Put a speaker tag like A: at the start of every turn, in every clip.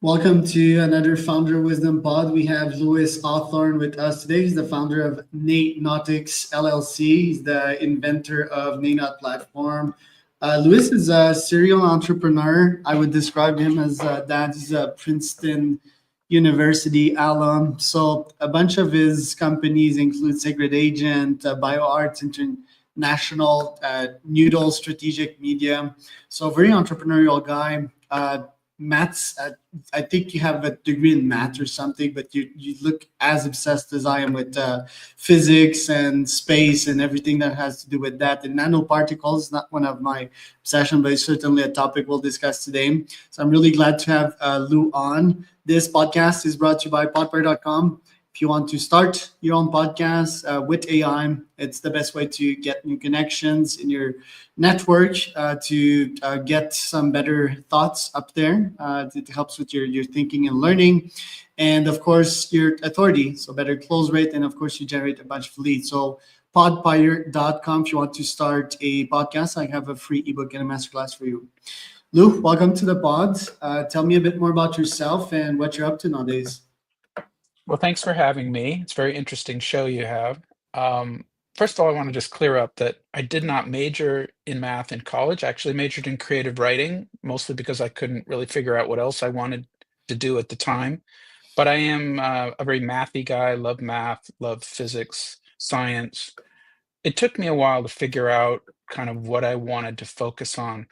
A: Welcome to another Founder Wisdom Pod. We have Louis Hawthorne with us today. He's the founder of NaNotics LLC. He's the inventor of NaNot platform. Louis is a serial entrepreneur. I would describe him as that. He's a Princeton University alum. So a bunch of his companies include Sacred Agent, BioArts International, Noodle Strategic Media. So very entrepreneurial guy. Maths, I think you have a degree in math or something, but you look as obsessed as I am with physics and space and everything that has to do with that. And nanoparticles, not one of my obsession, but it's certainly a topic we'll discuss today. So I'm really glad to have Lou on. This podcast is brought to you by podper.com. If you want to start your own podcast with AI, it's the best way to get new connections in your network, to get some better thoughts up there. It helps with your thinking and learning. And of course, your authority. So better close rate. And of course, you generate a bunch of leads. So podpire.com. If you want to start a podcast, I have a free ebook and a masterclass for you. Lou, welcome to the pod. Tell me a bit more about yourself and what you're up to nowadays.
B: Well, thanks for having me. It's a very interesting show you have. First of all, I want to just clear up that I did not major in math in college. I actually majored in creative writing, mostly because I couldn't really figure out what else I wanted to do at the time. But I am a very mathy guy, love math, love physics, science. It took me a while to figure out kind of what I wanted to focus on.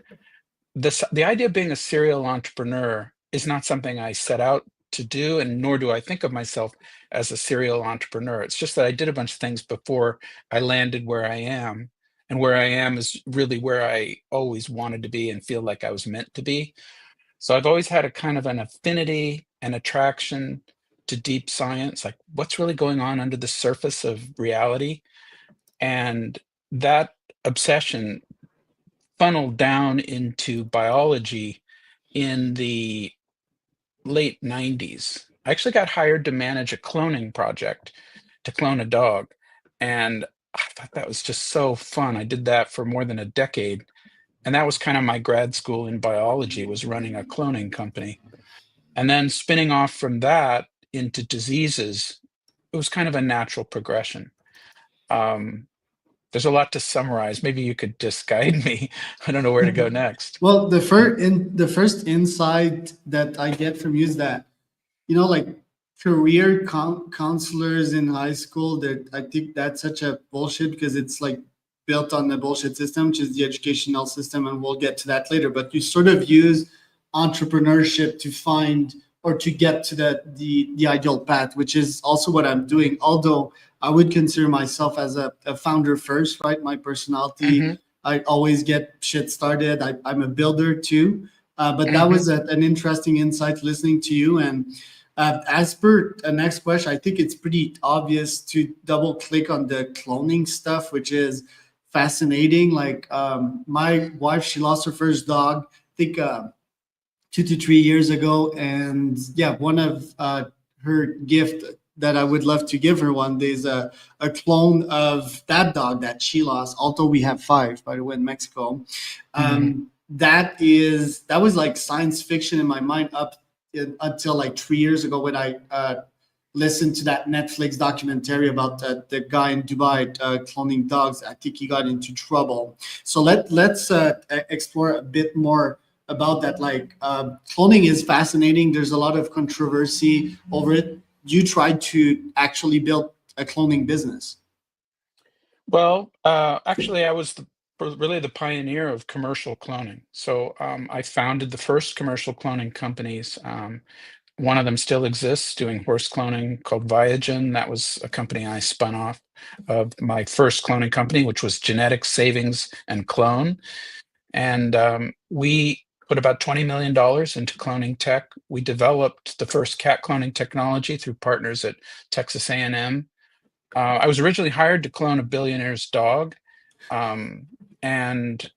B: The idea of being a serial entrepreneur is not something I set out to do, and nor do I think of myself as a serial entrepreneur. It's just that I did a bunch of things before I landed where I am. And where I am is really where I always wanted to be and feel like I was meant to be. So I've always had a kind of an affinity and attraction to deep science, like what's really going on under the surface of reality. And that obsession funneled down into biology in the late 90s. I actually got hired to manage a cloning project to clone a dog. And I thought that was just so fun. I did that for more than a decade. And that was kind of my grad school in biology, was running a cloning company. And then spinning off from that into diseases, it was kind of a natural progression. Um, there's a lot to summarize. Maybe you could just guide me. I don't know where to go next.
A: Well, the first insight that I get from you is that like career counselors in high school. That I think that's such a bullshit because it's like built on the bullshit system, which is the educational system, and we'll get to that later. But you sort of use entrepreneurship to find or to get to the ideal path, which is also what I'm doing. Although I would consider myself as a founder first, right? My personality,
B: Hmm.
A: I always get shit started. I'm a builder too. But that
B: Hmm.
A: was an interesting insight listening to you. And as per the next question, I think it's pretty obvious to double click on the cloning stuff, which is fascinating. Like my wife, she lost her first dog, I think 2 to 3 years ago. And yeah, one of her gift that I would love to give her one day is a clone of that dog that she lost. Although we have five, by the way, in Mexico.
B: Hmm.
A: That was like science fiction in my mind until like 3 years ago when I listened to that Netflix documentary about the guy in Dubai cloning dogs. I think he got into trouble. So let's explore a bit more about that. Like cloning is fascinating. There's a lot of controversy over it. You tried to actually build a cloning business.
B: Well, actually, I was really the pioneer of commercial cloning. So I founded the first commercial cloning companies. One of them still exists, doing horse cloning, called Viagen. That was a company I spun off of my first cloning company, which was Genetics Savings and Clone. And we put about $20 million into cloning tech. We developed the first cat cloning technology through partners at Texas A&M. I was originally hired to clone a billionaire's dog, um, and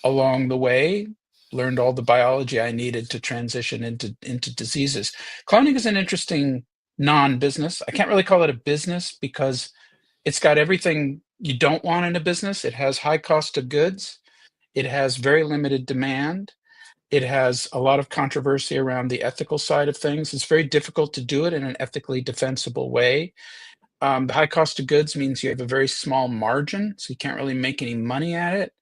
B: along the way, learned all the biology I needed to transition into diseases. Cloning is an interesting non-business. I can't really call it a business because it's got everything you don't want in a business. It has high cost of goods. It has very limited demand. It has a lot of controversy around the ethical side of things. It's very difficult to do it in an ethically defensible way. The high cost of goods means you have a very small margin, so you can't really make any money at it.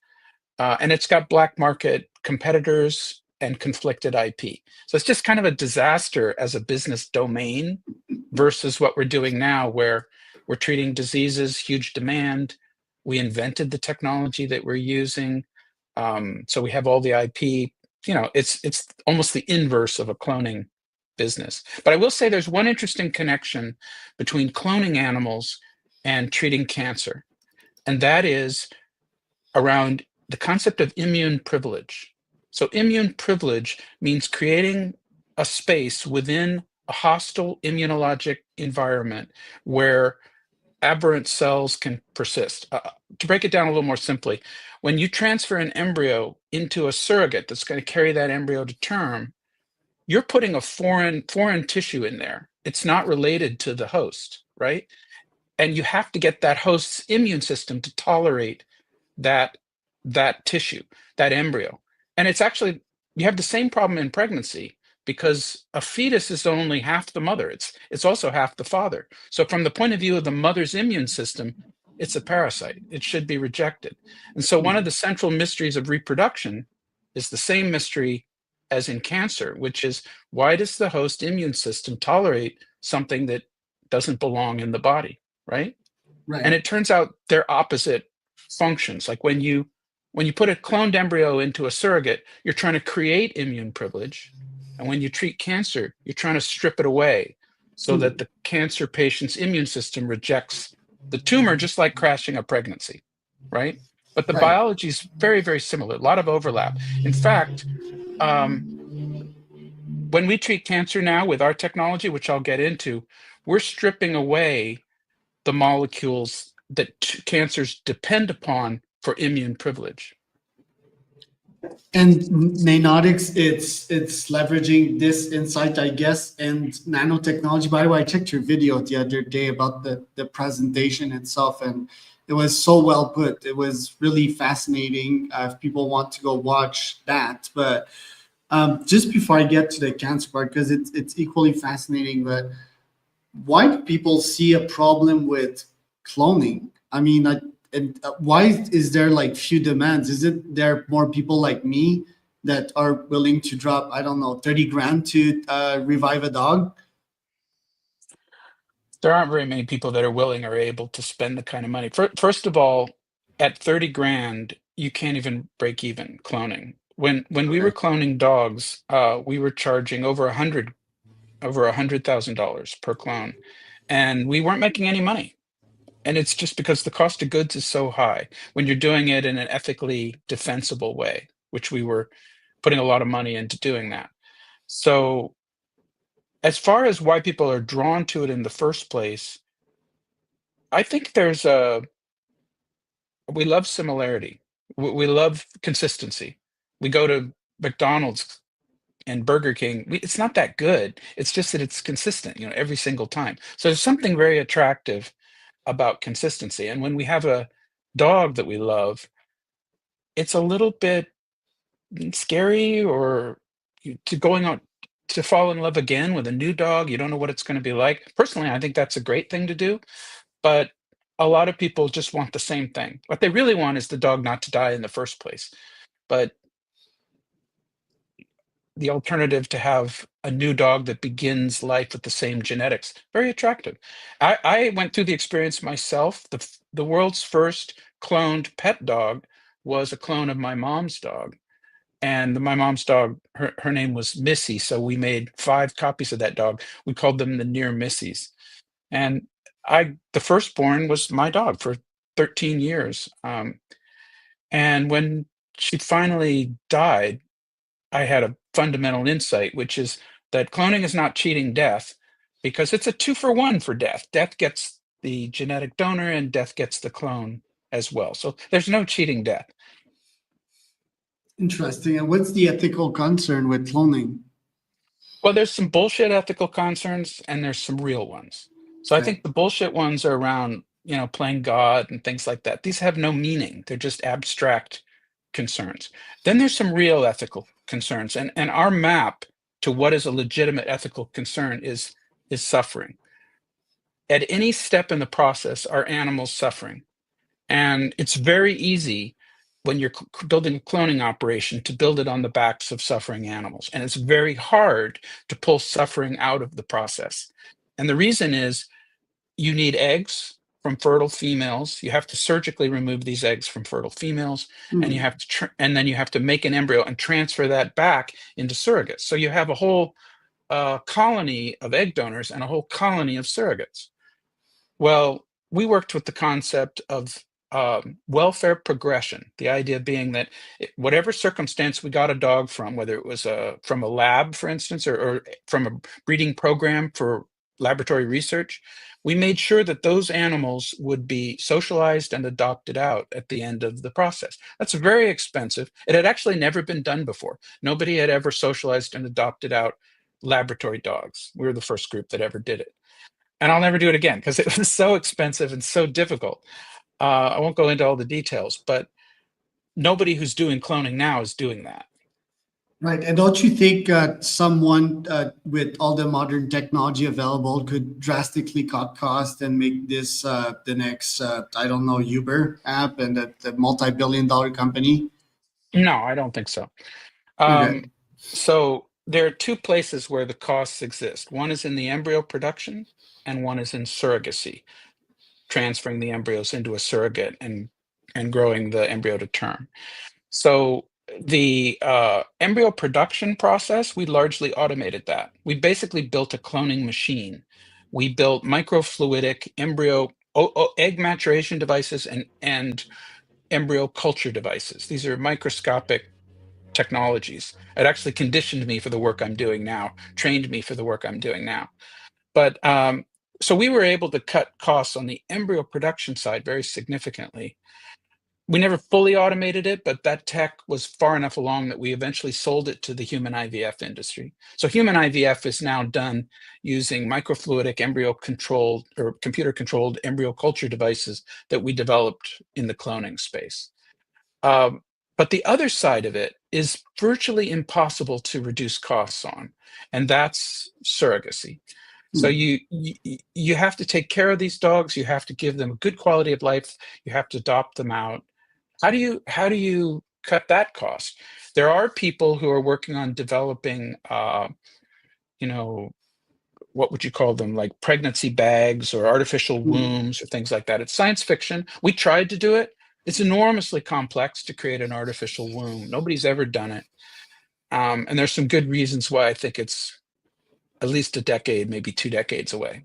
B: And it's got black market competitors and conflicted IP. So it's just kind of a disaster as a business domain versus what we're doing now, where we're treating diseases, huge demand. We invented the technology that we're using. So we have all the IP. It's almost the inverse of a cloning business. But I will say there's one interesting connection between cloning animals and treating cancer, and that is around the concept of immune privilege. So immune privilege means creating a space within a hostile immunologic environment where aberrant cells can persist. To break it down a little more simply, when you transfer an embryo into a surrogate that's going to carry that embryo to term, you're putting a foreign tissue in there. It's not related to the host, right? And you have to get that host's immune system to tolerate that tissue, that embryo. And it's actually, you have the same problem in pregnancy, because a fetus is only half the mother. It's also half the father. So from the point of view of the mother's immune system, it's a parasite. It should be rejected. And so one of the central mysteries of reproduction is the same mystery as in cancer, which is, why does the host immune system tolerate something that doesn't belong in the body, right?
A: Right.
B: And it turns out they're opposite functions. Like when you put a cloned embryo into a surrogate, you're trying to create immune privilege. And when you treat cancer, you're trying to strip it away so that the cancer patient's immune system rejects the tumor, just like crashing a pregnancy, right? But the
A: Right.
B: biology is very, very similar, a lot of overlap. In fact, when we treat cancer now with our technology, which I'll get into, we're stripping away the molecules that cancers depend upon for immune privilege.
A: And NaNotics, it's leveraging this insight, I guess, and nanotechnology. By the way, I checked your video the other day about the presentation itself, and it was so well put. It was really fascinating. If people want to go watch that, but just before I get to the cancer part, because it's equally fascinating, but why do people see a problem with cloning? I mean, and why is there like few demands? Is it there more people like me that are willing to drop, I don't know, 30 grand to revive a dog?
B: There aren't very many people that are willing or able to spend the kind of money. First of all, at 30 grand, you can't even break even cloning. When we were
A: Okay.
B: cloning dogs, we were charging over $100,000 per clone, and we weren't making any money. And it's just because the cost of goods is so high when you're doing it in an ethically defensible way, which we were putting a lot of money into doing that. So as far as why people are drawn to it in the first place, I think we love similarity. We love consistency. We go to McDonald's and Burger King. It's not that good. It's just that it's consistent, every single time. So there's something very attractive about consistency. And when we have a dog that we love, it's a little bit scary, or to going out to fall in love again with a new dog. You don't know what it's going to be like. Personally, I think that's a great thing to do, but a lot of people just want the same thing. What they really want is the dog not to die in the first place. But the alternative to have a new dog that begins life with the same genetics, very attractive. I went through the experience myself. The world's first cloned pet dog was a clone of my mom's dog. And my mom's dog, her name was Missy. So we made 5 copies of that dog. We called them the near Missies. And the firstborn was my dog for 13 years. And when she finally died, I had a fundamental insight, which is that cloning is not cheating death, because it's a 2-for-1 for death. Death gets the genetic donor and death gets the clone as well. So there's no cheating death.
A: Interesting. And what's the ethical concern with cloning?
B: Well, there's some bullshit ethical concerns and there's some real ones. So I
A: Okay.
B: think the bullshit ones are around, playing God and things like that. These have no meaning. They're just abstract concerns. Then there's some real ethical concerns, and our map to what is a legitimate ethical concern is suffering. At any step in the process, are animals suffering? And it's very easy when you're building a cloning operation to build it on the backs of suffering animals. And it's very hard to pull suffering out of the process. And the reason is you need eggs from fertile females. You have to surgically remove these eggs from fertile females, and you have to and then you have to make an embryo and transfer that back into surrogates. So you have a whole colony of egg donors and a whole colony of surrogates. Well, we worked with the concept of welfare progression, the idea being that whatever circumstance we got a dog from, whether it was from a lab, for instance, or from a breeding program for laboratory research, we made sure that those animals would be socialized and adopted out at the end of the process. That's very expensive. It had actually never been done before. Nobody had ever socialized and adopted out laboratory dogs. We were the first group that ever did it. And I'll never do it again because it was so expensive and so difficult. I won't go into all the details, but nobody who's doing cloning now is doing that.
A: Right. And don't you think someone with all the modern technology available could drastically cut costs and make this the next, I don't know, Uber app and the multi-billion-dollar company?
B: No, I don't think so.
A: Okay.
B: So there are two places where the costs exist. One is in the embryo production, and one is in surrogacy, transferring the embryos into a surrogate and growing the embryo to term. So the embryo production process, we largely automated that. We basically built a cloning machine. We built microfluidic embryo egg maturation devices and embryo culture devices. These are microscopic technologies. It actually conditioned me for the work I'm doing now, trained me for the work I'm doing now. But so we were able to cut costs on the embryo production side very significantly. We never fully automated it, but that tech was far enough along that we eventually sold it to the human IVF industry. So human IVF is now done using microfluidic embryo-controlled or computer-controlled embryo culture devices that we developed in the cloning space. But the other side of it is virtually impossible to reduce costs on, and that's surrogacy. So you have to take care of these dogs. You have to give them a good quality of life. You have to adopt them out. How do you cut that cost? There are people who are working on developing, you know, what would you call them, like pregnancy bags or artificial wombs or things like that. It's science fiction. We tried to do it. It's enormously complex to create an artificial womb. Nobody's ever done it. And there's some good reasons why I think it's at least a decade, maybe 2 decades away.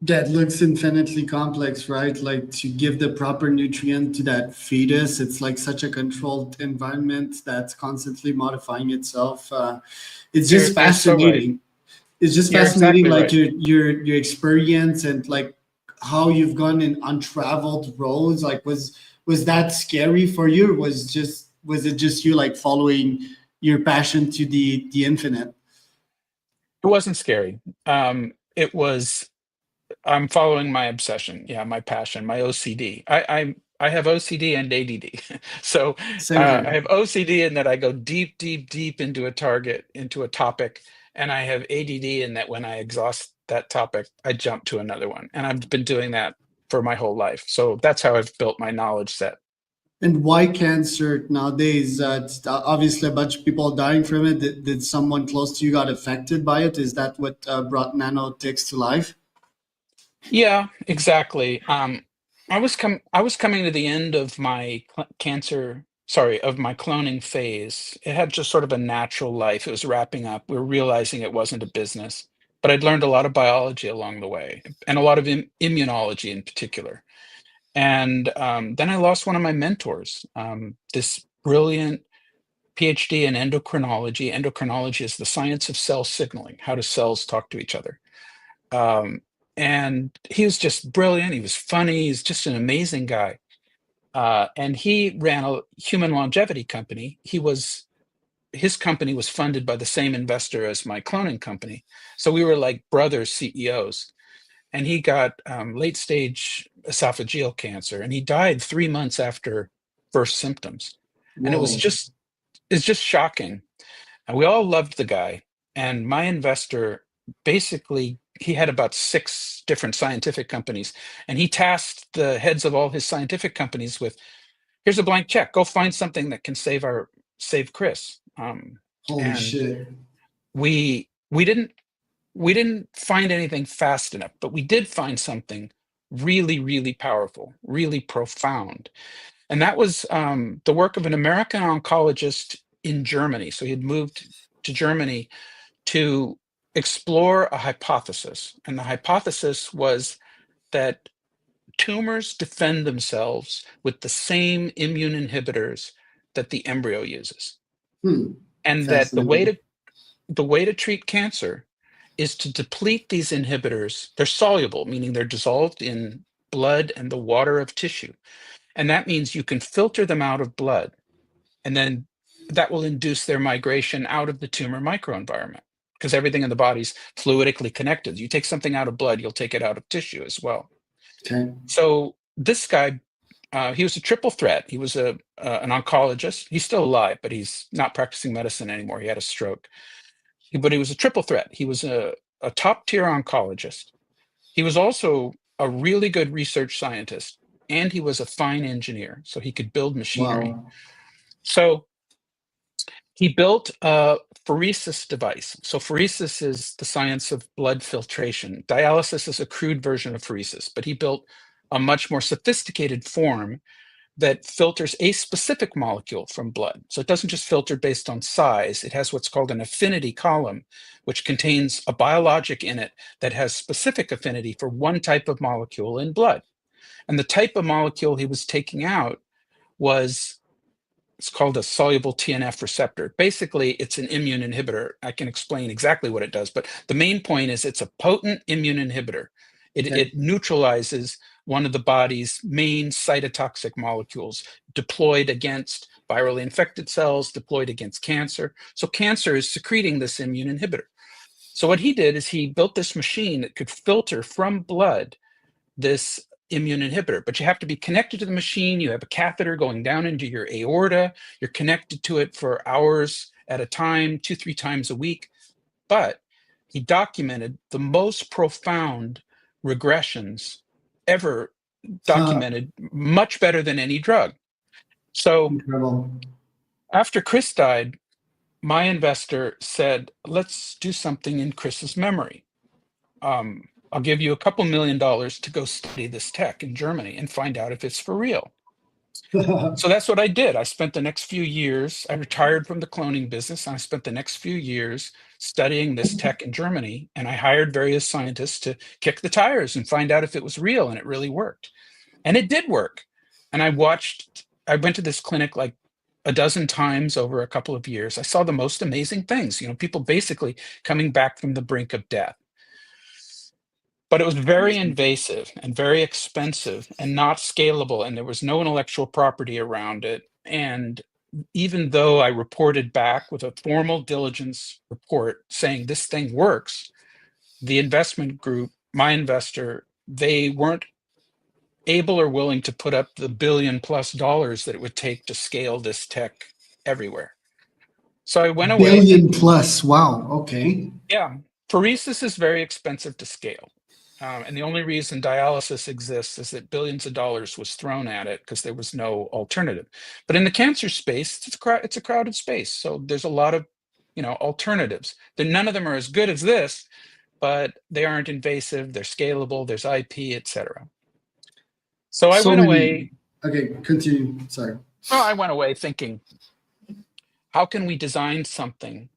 A: That looks infinitely complex, right? Like to give the proper nutrient to that fetus, it's like such a controlled environment that's constantly modifying itself. It's just fascinating. It's just fascinating, like your experience and like how you've gone in untraveled roads. Like was that scary for you? Or was it just you like following your passion to the infinite?
B: It wasn't scary. It was I'm following my obsession. Yeah, my passion, my OCD. I have OCD and ADD. So
A: Same here.
B: I have OCD in that I go deep, deep, deep into a target, into a topic, and I have ADD in that when I exhaust that topic, I jump to another one. And I've been doing that for my whole life. So that's how I've built my knowledge set.
A: And why cancer nowadays? It's obviously a bunch of people dying from it. Did someone close to you got affected by it? Is that what brought NaNotics to life?
B: Yeah, exactly. I was coming to the end of my of my cloning phase. It had just sort of a natural life. It was wrapping up. We were realizing it wasn't a business, but I'd learned a lot of biology along the way, and a lot of immunology in particular. And then I lost one of my mentors, this brilliant PhD in endocrinology. Endocrinology is the science of cell signaling, how do cells talk to each other. And he was just brilliant. He was funny. He's just an amazing guy. And he ran a human longevity company. His company was funded by the same investor as my cloning company. So we were like brother CEOs. And he got late stage esophageal cancer, and he died 3 months after first symptoms. And
A: Whoa.
B: it's just shocking. And we all loved the guy. And my investor, basically, he had about 6 different scientific companies, and he tasked the heads of all his scientific companies with, here's a blank check, go find something that can save Chris.
A: Holy
B: And
A: shit.
B: we didn't find anything fast enough, but we did find something really, really powerful, really profound. And that was the work of an American oncologist in Germany. So he had moved to Germany to explore a hypothesis. And the hypothesis was that tumors defend themselves with the same immune inhibitors that the embryo uses.
A: Hmm.
B: And that
A: Fascinating.
B: the way to treat cancer is to deplete these inhibitors. They're soluble, meaning they're dissolved in blood and the water of tissue. And that means you can filter them out of blood, and then that will induce their migration out of the tumor microenvironment, because everything in the body's fluidically connected. You take something out of blood, you'll take it out of tissue as well.
A: Okay.
B: So this guy, he was a triple threat. He was an oncologist. He's still alive, but he's not practicing medicine anymore. He had a stroke. But he was a triple threat. He was a top tier oncologist. He was also a really good research scientist, and he was a fine engineer, so he could build machinery.
A: Wow.
B: So he built a pheresis device. So pheresis is the science of blood filtration. Dialysis is a crude version of pheresis, but he built a much more sophisticated form that filters a specific molecule from blood. So it doesn't just filter based on size. It has what's called an affinity column, which contains a biologic in it that has specific affinity for one type of molecule in blood. And the type of molecule he was taking out was, it's called a soluble TNF receptor. Basically, it's an immune inhibitor. I can explain exactly what it does, but the main point is it's a potent immune inhibitor.
A: Okay.
B: It neutralizes one of the body's main cytotoxic molecules deployed against virally infected cells, deployed against cancer. So cancer is secreting this immune inhibitor. So what he did is he built this machine that could filter from blood this immune inhibitor, but you have to be connected to the machine. You have a catheter going down into your aorta. You're connected to it for hours at a time, 2, 3 times a week. But he documented the most profound regressions ever
A: Huh.
B: documented, much better than any drug. So
A: Incredible.
B: after Chris died, my investor said, let's do something in Chris's memory. I'll give you a couple $1 million to go study this tech in Germany and find out if it's for real. So that's what I did. I spent the next few years, I retired from the cloning business, and I spent the next few years studying this tech in Germany. And I hired various scientists to kick the tires and find out if it was real, and it really worked. And it did work. And I went to this clinic like a dozen times over a couple of years. I saw the most amazing things, people basically coming back from the brink of death. But it was very invasive and very expensive and not scalable, and there was no intellectual property around it. And even though I reported back with a formal diligence report saying this thing works, the investment group, my investor, they weren't able or willing to put up the $1 billion+ that it would take to scale this tech everywhere. So I went away
A: Billion
B: thinking,
A: plus. Wow. Okay.
B: yeah, pheresis is very expensive to scale. And the only reason dialysis exists is that billions of dollars was thrown at it because there was no alternative. But in the cancer space, it's a crowded space. So there's a lot of, alternatives. None of them are as good as this, but they aren't invasive. They're scalable. There's IP, etc. So I
A: So
B: went
A: many.
B: away.
A: Okay. Continue. Sorry.
B: Well, I went away thinking, how can we design something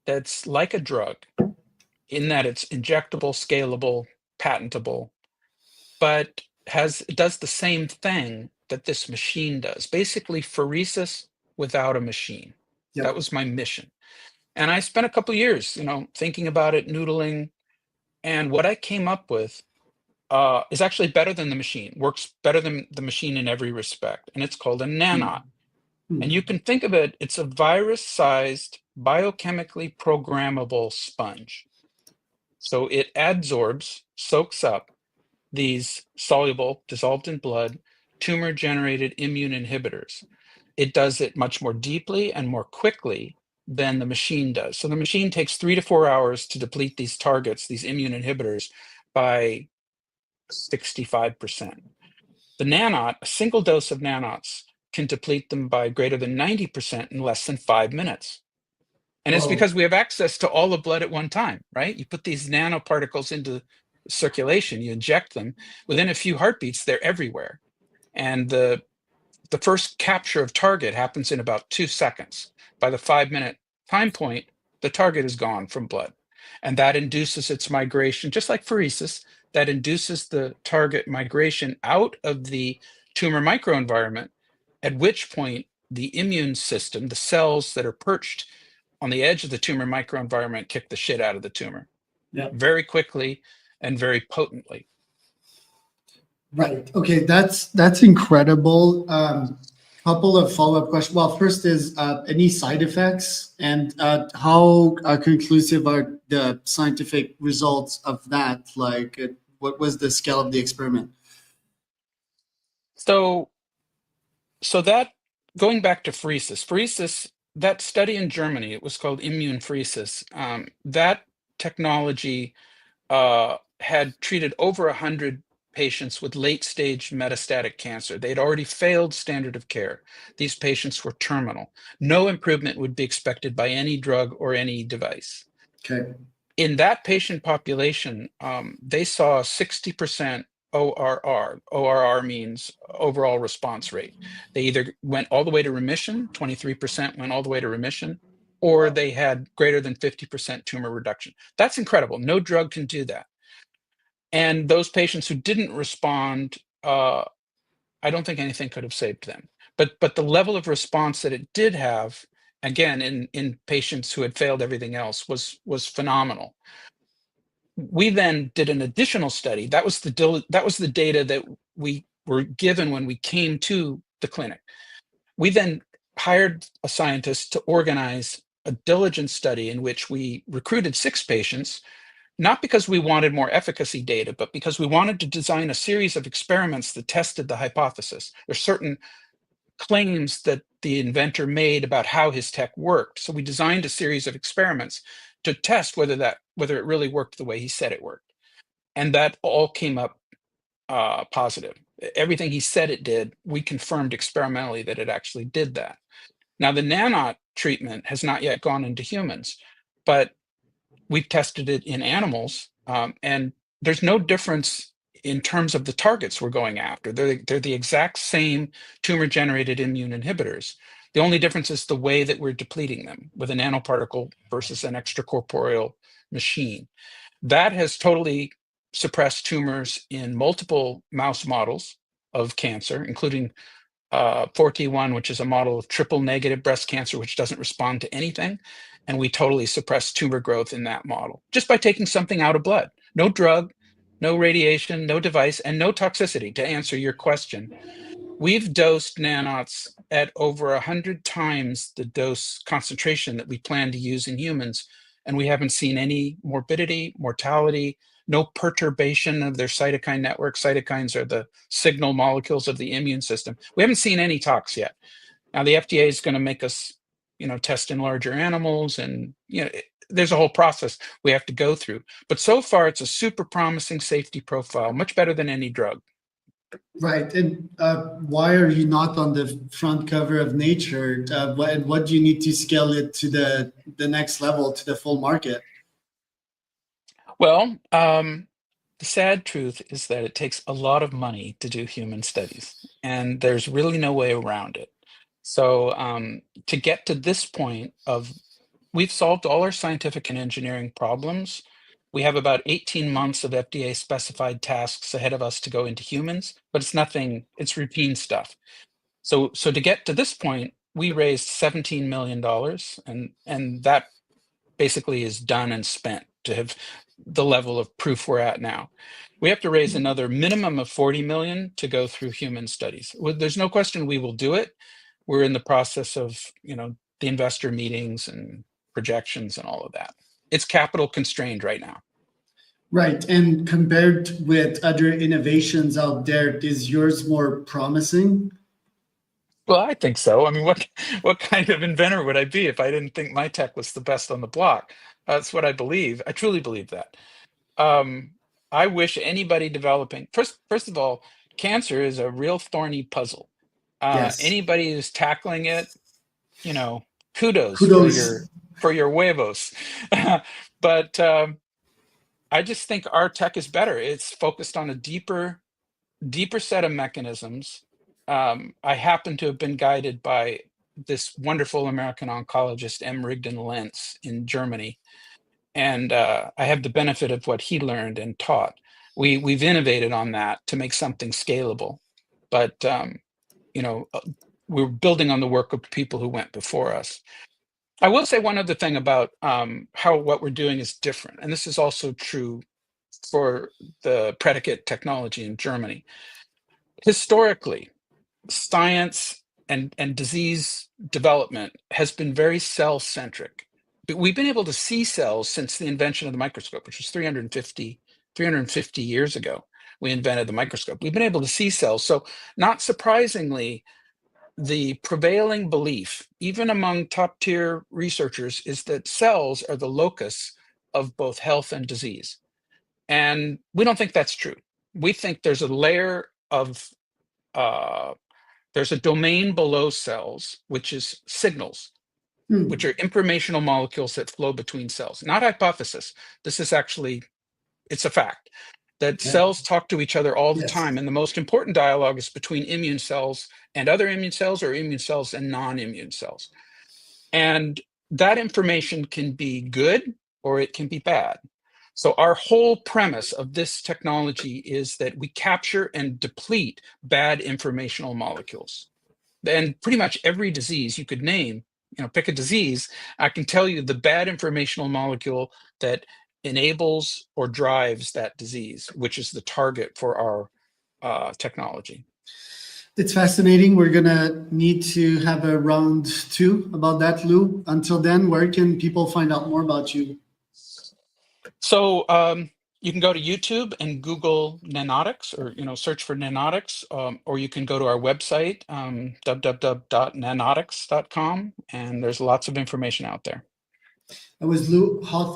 B: that's like a drug in that it's injectable, scalable, patentable, but does the same thing that this machine does. Basically, pheresis without a machine. That
A: Yep.
B: was my mission. And I spent a couple years, thinking about it, noodling. And what I came up with is actually better than the machine, works better than the machine in every respect. And it's called a nanot. And
A: Hmm.
B: you can think of it, it's a virus-sized, biochemically programmable sponge. So it adsorbs, soaks up these soluble, dissolved in blood, tumor-generated immune inhibitors. it does it much more deeply and more quickly than the machine does. So the machine takes 3 to 4 hours to deplete these targets, these immune inhibitors, by 65%. The nanot, a single dose of nanots, can deplete them by greater than 90% in less than 5 minutes. And it's
A: Whoa.
B: because we have access to all the blood at one time, right? You put these nanoparticles into circulation, you inject them, within a few heartbeats, they're everywhere. And the first capture of target happens in about 2 seconds. By the 5-minute time point, the target is gone from blood. And that induces its migration, just like pheresis, that induces the target migration out of the tumor microenvironment, at which point the immune system, the cells that are perched on the edge of the tumor microenvironment, kick the shit out of the tumor
A: Yeah.
B: very quickly and very potently.
A: Right. Okay. That's incredible. Couple of follow-up questions. Well, first is any side effects, and how conclusive are the scientific results of that? Like, what was the scale of the experiment?
B: So that, going back to pheresis, that study in Germany, it was called immune pheresis. That technology had treated over 100 patients with late-stage metastatic cancer. They'd already failed standard of care. These patients were terminal. No improvement would be expected by any drug or any device.
A: Okay.
B: In that patient population, they saw 60% ORR. ORR means overall response rate. They either went all the way to remission, 23% went all the way to remission, or they had greater than 50% tumor reduction. That's incredible. No drug can do that. And those patients who didn't respond, I don't think anything could have saved them. But the level of response that it did have, again, in patients who had failed everything else, was phenomenal. We then did an additional study. That was the data that we were given when we came to the clinic. We then hired a scientist to organize a diligent study in which we recruited 6 patients, not because we wanted more efficacy data, but because we wanted to design a series of experiments that tested the hypothesis. There's certain claims that the inventor made about how his tech worked. So we designed a series of experiments to test whether it really worked the way he said it worked. And that all came up positive. Everything he said it did, we confirmed experimentally that it actually did that. Now, the nanot treatment has not yet gone into humans, but we've tested it in animals, and there's no difference in terms of the targets we're going after. They're the exact same tumor-generated immune inhibitors. The only difference is the way that we're depleting them with a nanoparticle versus an extracorporeal machine. That has totally suppressed tumors in multiple mouse models of cancer, including 4T1, which is a model of triple negative breast cancer, which doesn't respond to anything. And we totally suppress tumor growth in that model just by taking something out of blood. No drug, no radiation, no device, and no toxicity. To answer your question, we've dosed nanots at over 100 times the dose concentration that we plan to use in humans, and we haven't seen any morbidity, mortality, no perturbation of their cytokine network. Cytokines are the signal molecules of the immune system. We haven't seen any tox yet. Now the FDA is going to make us, test in larger animals, and there's a whole process we have to go through. But so far, it's a super promising safety profile, much better than any drug.
A: Right. And why are you not on the front cover of Nature? What do you need to scale it to the next level, to the full market?
B: Well, the sad truth is that it takes a lot of money to do human studies, and there's really no way around it. So to get to this point we've solved all our scientific and engineering problems. We have about 18 months of FDA specified tasks ahead of us to go into humans, but it's routine stuff. So to get to this point, we raised $17 million, and that basically is done and spent to have the level of proof we're at now. We have to raise another minimum of 40 million to go through human studies. There's no question we will do it. We're in the process of, the investor meetings and projections and all of that. It's capital constrained right now.
A: Right. And compared with other innovations out there, is yours more promising?
B: Well, I think so. I mean, what kind of inventor would I be if I didn't think my tech was the best on the block? That's what I believe. I truly believe that. Um, I wish anybody developing first of all, cancer is a real thorny puzzle.
A: Yes.
B: Anybody who's tackling it, you know, kudos
A: Kudos.
B: for your huevos. But I just think our tech is better. It's focused on a deeper set of mechanisms. I happen to have been guided by this wonderful American oncologist, M. Rigdon Lentz in Germany, and I have the benefit of what he learned and taught. We've innovated on that to make something scalable, but you know, we're building on the work of people who went before us. I will say one other thing about how what we're doing is different, and this is also true for the predicate technology in Germany. Historically, science and disease development has been very cell-centric. But we've been able to see cells since the invention of the microscope, which was 350 years ago. We invented the microscope. We've been able to see cells. So not surprisingly, the prevailing belief, even among top-tier researchers, is that cells are the locus of both health and disease. And we don't think that's true. We think there's a layer of uh, there's a domain below cells, which is signals, which
A: Hmm.
B: are informational molecules that flow between cells. Not hypothesis. This is actually, it's a fact that
A: Yeah.
B: cells talk to each other all the
A: Yes.
B: time. And the most important dialogue is between immune cells and other immune cells, or immune cells and non-immune cells. And that information can be good or it can be bad. So our whole premise of this technology is that we capture and deplete bad informational molecules. And pretty much every disease you could name, pick a disease, I can tell you the bad informational molecule that enables or drives that disease, which is the target for our technology.
A: It's fascinating. We're gonna need to have a round two about that, Lou. Until then, where can people find out more about you?
B: So you can go to YouTube and Google NaNotics, or search for NaNotics, or you can go to our website, www.nanotics.com, and there's lots of information out there.
A: That was Lou Hawthorne.